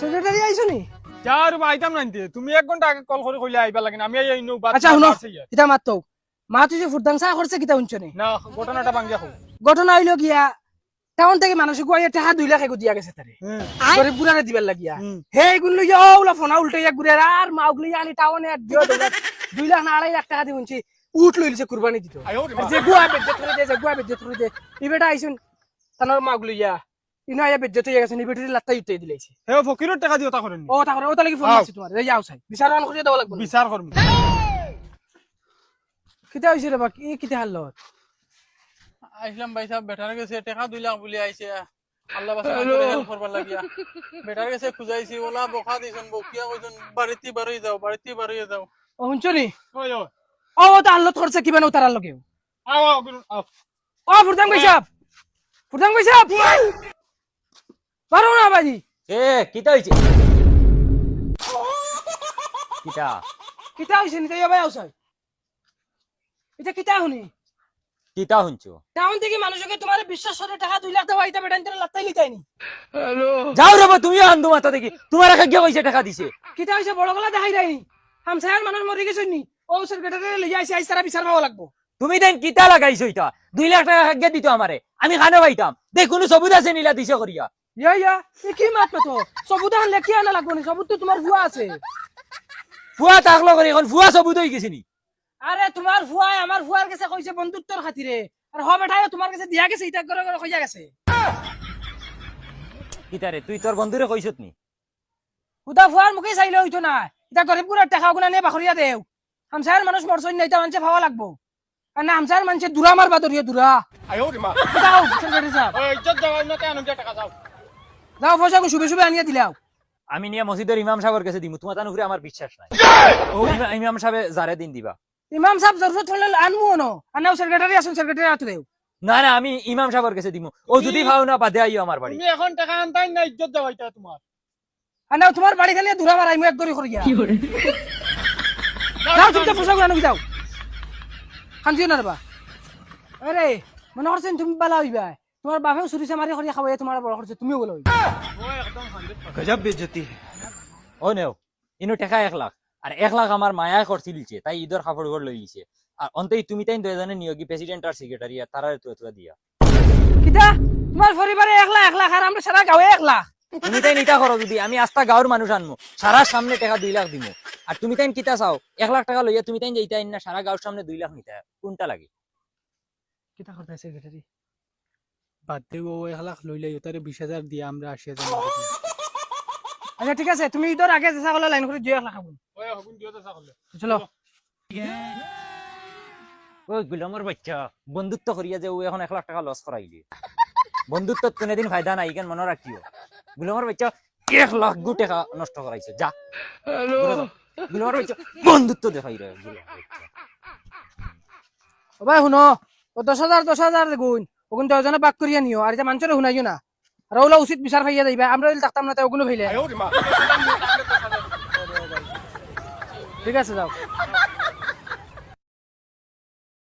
secretary আইছো নি যার আইতাম নাইতে তুমি 1 ঘন্টা আগে কল করে কইলে আইবা লাগে না আমি এই নো বাত আচ্ছা শুনো এটা মাতো মা তুই যে ফুরদাংসা করছে কিতা শুনছ নি না ঘটনাটা ভাঙ্গিয়া কও ঘটনা হইলো গিয়া টাউন থেকে মানুষ গুয়াইয়া টাকা 2 লাখ দিয়া গেছে তারে গরিব গুড়ারে দিবার লাগিয়া হে গুন লইয়া ওলা ফোনা উল্টাইয়া গুড়ার আর মা উগলি আনি টাউনে আর দিও 2 লাখ না 2.5 লাখ টাকা দি শুনছি উঠ লইছে কুরবানি দিত যে গুয়া বেজ্জত করে দে যে গুয়া বেজ্জত করে দে ই বেটা আইছুন তানোর মা উগলিয়া ইনো আয়া বেজ্জত হইয়া গেছে নি বেটির লাত্তা উঠাই দিলাইছে হে ফকিরের টাকা দিও তা করেন ও তা করে ও তা লাগি ফোন আছে তোমার এই যাও চাই বিচার অন করে দাও লাগবে বিচার করব কিতা হইছে রে বা কি কিতা হাল্লত আইসলাম ভাই সাহেব বেটার কাছে টাকা 2 লাখ বলে আইছে আল্লাহ বাসা করে হেল্প করবার লাগিয়া বেটার কাছে খুঁজাইছি ওলা বকা দিছন বকিয়া কইছন বাড়িতে বাড়ি যাও ও শুনছনি ওই ও ও তা হাল্লত করছে কিবা নো তার লগে আও আও ও ফুরদাং ভাই সাহেব পারো না বাজি এ কিটা হইছে কিটা কিতা হইছে নি তাই ভাই আউছাই এটা কিতা শুনি কিটা শুনছো টাউন থেকে মানুষকে তোমার বিশ্বাস করে টাকা 2 লাখ দেওয়া এটা বেটান তোর লাত্তাই লিতাইনি যাও রে তুমিও আন্দু মাথা দেখি তোমার কাছে গিয়ে কইছে টাকা দিছে কিতা হইছে বড় গলা দেখাই যায়নি হামসায়ার মানুষ মরে গেছে নি ও সেক্রেটারি লই আইছে আইছ তারা বিচার পাওয়া লাগবো তুমি দেন কিটা লাগাইছো এটা 2 লাখ টাকা গিয়ে দিত আমারে আমি খানে পাইতাম দেখ কোনো সবুজ আছে নিলা দিছে করিয়া ইয়া এ কি মাত তো সবুত আনলে কি আনা লাগবো নি সবুত তো তোমার ভুয়া আছে ফুয়া তাকলো করি এখন ফুয়া সবুজ হই গেছে নি আরে তোমার ভুয়াই আমার ভুয়ার কাছে কইছে বন্ধুত্বর খাতিরে আর হ বেটায় তোমার কাছে দিয়া গেছে ইটা করে করে কইয়া গেছে কিটারে তুই তোর বন্ধুরে কইছত নি হুদা ভুয়ার মুখে চাইলে হইতো না এটা গরিব গুড়ার টাকা গুনা নিয়ে বাখরিয়া দেও হামসায়ার মানুষ মরছই না এটা মানুষে ভাবা লাগবো আর না হামসায়ার মানুষে দুরা মারবা দরিয়া দুরা আয়ো রে মা যাও সেক্রেটারি সাহেব ওই ইজ্জত যাও না কেন টাকা যাও যাও পয়সা শুভে শুভে আনিয়া দিলাও আমি নিয়ে মসজিদের ইমাম সাহেবের কাছে দিমু তোমার তানুরে আমার বিশ্বাস নাই ও ইমাম সাহেব জারে দিন দিবা ইমাম সাহেব জরুরত হলে আনমু না আর নাও সেক্রেটারি আসুন সেক্রেটারি আতো দেও না না আমি ইমাম সাহেবের কাছে দিমু ও যদি ভাও না বাদে আইও আমার বাড়ি তুমি এখন টাকা আনতাই না ইজ্জত যাও এটা তোমার আর নাও তোমার বাড়ি খালি দুরা মারাই মু এক দরি করিয়া যাও তুমি তো পয়সা গুনা যাও খান্দিও না রে আরে মনে করছেন তুমি বালা হইবা তোমার বাপেও চুরিছে মারি করিয়া খাওয়াই তোমার বড় করছে তুমিও বলা হইবা ও একদম 100% गजब बेइज्जती है ও নেও ইনো টাকা 1 লাখ আর 1 লাখ আমার মায়া করছিলছে তাই ঈদের কাপড় ঘর লই লিছে আর অন্তই তুমি তাই দুজনে নিয়োগী প্রেসিডেন্ট আর সেক্রেটারি আর তারা তো দিয়া কিটা তোমার পরিবারে 1 লাখ আর আমরা সারা গাঁয়ে 1 লাখ তুমি তাই নিতা করো যদি আমি আস্তা গাঁওর মানুষ আনমু সারা সামনে টাকা 2 লাখ দিমু আর তুমি তাই কিতা চাও 1 লাখ টাকা লইয়া তুমি তাই যাইতা না সারা গাঁওর সামনে 2 লাখ নিতা কোনটা লাগে কিটা করতে সেক্রেটারি বাদ দেব 1 লাখ লইলাই তারে 20000 দিয়া আমরা 80000 আচ্ছা ঠিক আছে তুমি ইদর আগে চেষ্টা করলে লাইন করে 2 লাখ খাবো ওই হগুন দিও তো সকলে চলো ও গুলামর বাচ্চা বন্ধুত্ব করিয়া যে ও এখন 1 লাখ টাকা লস করাইলি বন্ধুত্ব কোনদিন ফায়দা নাই কেন মনে রাখিও গুলামর বাচ্চা 1 লাখ গু টাকা নষ্ট করাইছে যা গুলামর বাচ্চা বন্ধুত্ব দেখাই রে গুলামর বাচ্চা ও ভাই শুনো ও 10,000 দেখুন ওগুন 10 জনে বাক করিয়া নিও আর এটা মানুষের শুনাইও না আর ওলা উচিত বিচার খাইয়া যাইবা আমরা যদি থাকতাম না তাই ওগুলো ফেলে আয়ো রে মা ঠিক আছে যাও